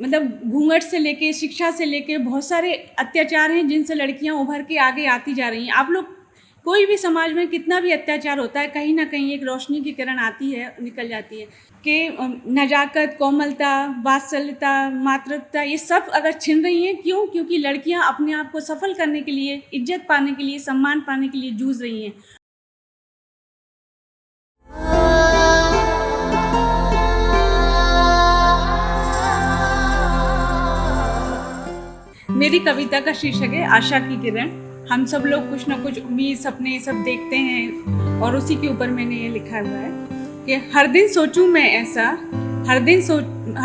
मतलब घूंघट से लेके शिक्षा से लेके बहुत सारे अत्याचार हैं जिनसे लड़कियां उभर के आगे आती जा रही हैं। आप लोग कोई भी समाज में कितना भी अत्याचार होता है, कहीं ना कहीं एक रोशनी की किरण आती है, निकल जाती है कि नजाकत, कोमलता, वात्सल्यता, मातृत्वता ये सब अगर छिन रही हैं, क्यों? क्योंकि लड़कियां अपने आप को सफल करने के लिए, इज्जत पाने के लिए, सम्मान पाने के लिए जूझ रही हैं। मेरी कविता का शीर्षक है आशा की किरण। हम सब लोग कुछ ना कुछ उम्मीद, सपने सब देखते हैं और उसी के ऊपर मैंने ये लिखा हुआ है कि हर दिन सोचूं मैं ऐसा, हर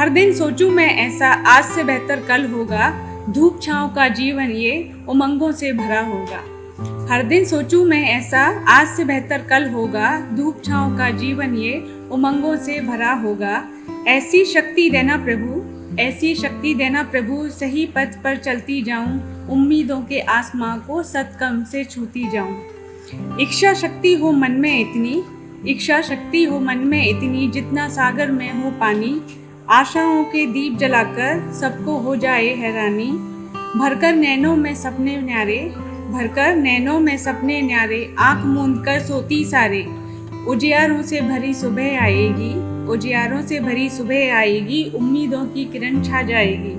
दिन सोचूं मैं ऐसा, आज से बेहतर कल होगा, धूप छांव का जीवन ये उमंगों से भरा होगा। हर दिन सोचूं मैं ऐसा, आज से बेहतर कल होगा, धूप छांव का जीवन ये उमंगों से भरा होगा। ऐसी शक्ति देना प्रभु, ऐसी शक्ति देना प्रभु, सही पथ पर चलती जाऊं, उम्मीदों के आसमां को सतकम से छूती जाऊं। इच्छा शक्ति हो मन में इतनी, इच्छा शक्ति हो मन में इतनी, जितना सागर में हो पानी, आशाओं के दीप जलाकर सबको हो जाए हैरानी। भरकर नैनों में सपने न्यारे, भरकर नैनों में सपने न्यारे, आंख मूंद कर सोती सारे, उजियारों से भरी सुबह आएगी, उजियारों से भरी सुबह आएगी, उम्मीदों की किरण छा जाएगी।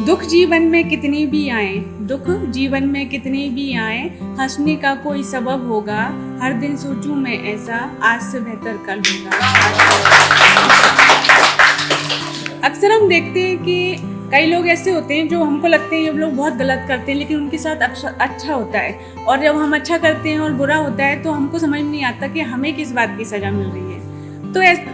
दुख जीवन में कितने भी आए, दुख जीवन में कितने भी आए, हंसने का कोई सबब होगा, हर दिन सोचूं मैं ऐसा, आज से बेहतर कल होगा। अक्सर हम देखते हैं कि कई लोग ऐसे होते हैं जो हमको लगते हैं ये लोग बहुत गलत करते हैं, लेकिन उनके साथ अच्छा होता है, और जब हम अच्छा करते हैं और बुरा होता है तो हमको समझ नहीं आता कि हमें किस बात की सज़ा मिल रही है।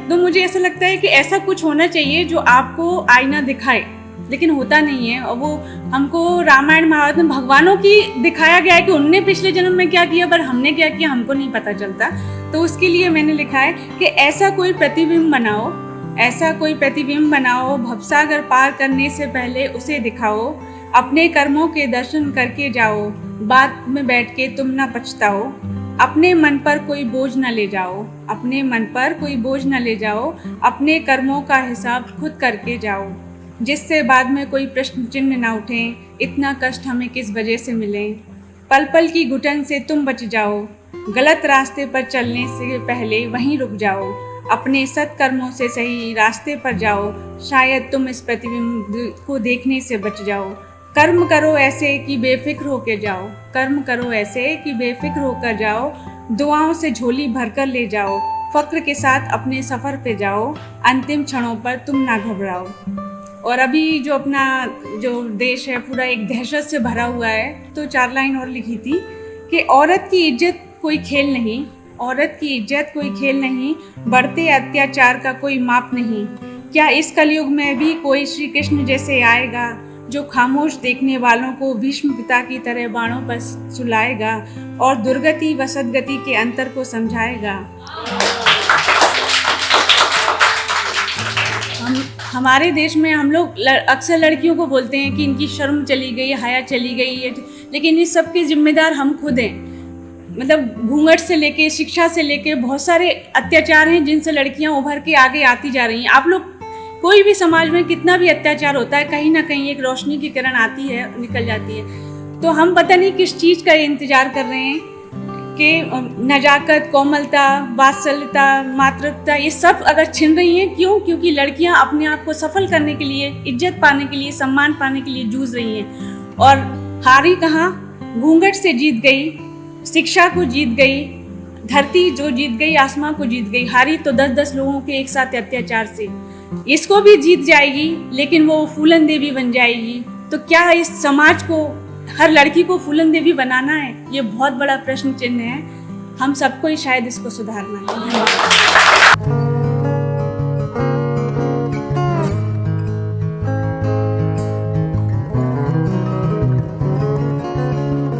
तो मुझे ऐसा लगता है कि ऐसा कुछ होना चाहिए जो आपको आईना दिखाए, लेकिन होता नहीं है। और वो हमको रामायण महाभारत में भगवानों की दिखाया गया है कि उनने पिछले जन्म में क्या किया, पर हमने क्या किया हमको नहीं पता चलता। तो उसके लिए मैंने लिखा है कि ऐसा कोई प्रतिबिंब बनाओ, ऐसा कोई प्रतिबिंब बनाओ, भवसागर पार करने से पहले उसे दिखाओ, अपने कर्मों के दर्शन करके जाओ, बाद में बैठ के तुम ना पछताओ, अपने मन पर कोई बोझ न ले जाओ, अपने मन पर कोई बोझ न ले जाओ, अपने कर्मों का हिसाब खुद करके जाओ, जिससे बाद में कोई प्रश्न चिन्ह ना उठे, इतना कष्ट हमें किस वजह से मिले। पल पल की घुटन से तुम बच जाओ, गलत रास्ते पर चलने से पहले वहीं रुक जाओ, अपने सत्कर्मों से सही रास्ते पर जाओ, शायद तुम इस प्रतिबिंब को देखने से बच जाओ। कर्म करो ऐसे कि बेफिक्र होकर जाओ, कर्म करो ऐसे कि बेफिक्र होकर जाओ, दुआओं से झोली भरकर ले जाओ, फक्र के साथ अपने सफ़र पे जाओ, अंतिम क्षणों पर तुम ना घबराओ। और अभी जो अपना जो देश है पूरा एक दहशत से भरा हुआ है, तो 4 लाइन और लिखी थी कि औरत की इज्जत कोई खेल नहीं, औरत की इज्जत कोई खेल नहीं, बढ़ते अत्याचार का कोई माप नहीं। क्या इस कलयुग में भी कोई श्री कृष्ण जैसे आएगा, जो खामोश देखने वालों को भीष्म पिता की तरह बाणों पर सुलाएगा और दुर्गति व सदगति के अंतर को समझाएगा। हमारे देश में हम लोग अक्सर लड़कियों को बोलते हैं कि इनकी शर्म चली गई, हया चली गई है, लेकिन इस सब के जिम्मेदार हम खुद हैं। मतलब घूंघट से लेके शिक्षा से लेके बहुत सारे अत्याचार हैं जिनसे लड़कियां उभर के आगे आती जा रही हैं। आप लोग कोई भी समाज में कितना भी अत्याचार होता है, कहीं ना कहीं एक रोशनी की किरण आती है, निकल जाती है। तो हम पता नहीं किस चीज़ का इंतजार कर रहे हैं कि नजाकत, कोमलता, वात्सल्यता, मातृत्वता ये सब अगर छिन रही हैं, क्यों? क्योंकि लड़कियां अपने आप को सफल करने के लिए, इज्जत पाने के लिए, सम्मान पाने के लिए जूझ रही हैं। और हारी कहाँ? घूंघट से जीत गई, शिक्षा को जीत गई, धरती जो जीत गई, आसमां को जीत गई। हारी तो 10-10 लोगों के एक साथ अत्याचार से। इसको भी जीत जाएगी, लेकिन वो फूलन देवी बन जाएगी। तो क्या इस समाज को, हर लड़की को फूलन देवी बनाना है? ये बहुत बड़ा प्रश्न चिन्ह है। हम सबको ही शायद इसको सुधारना है। धन्यवाद।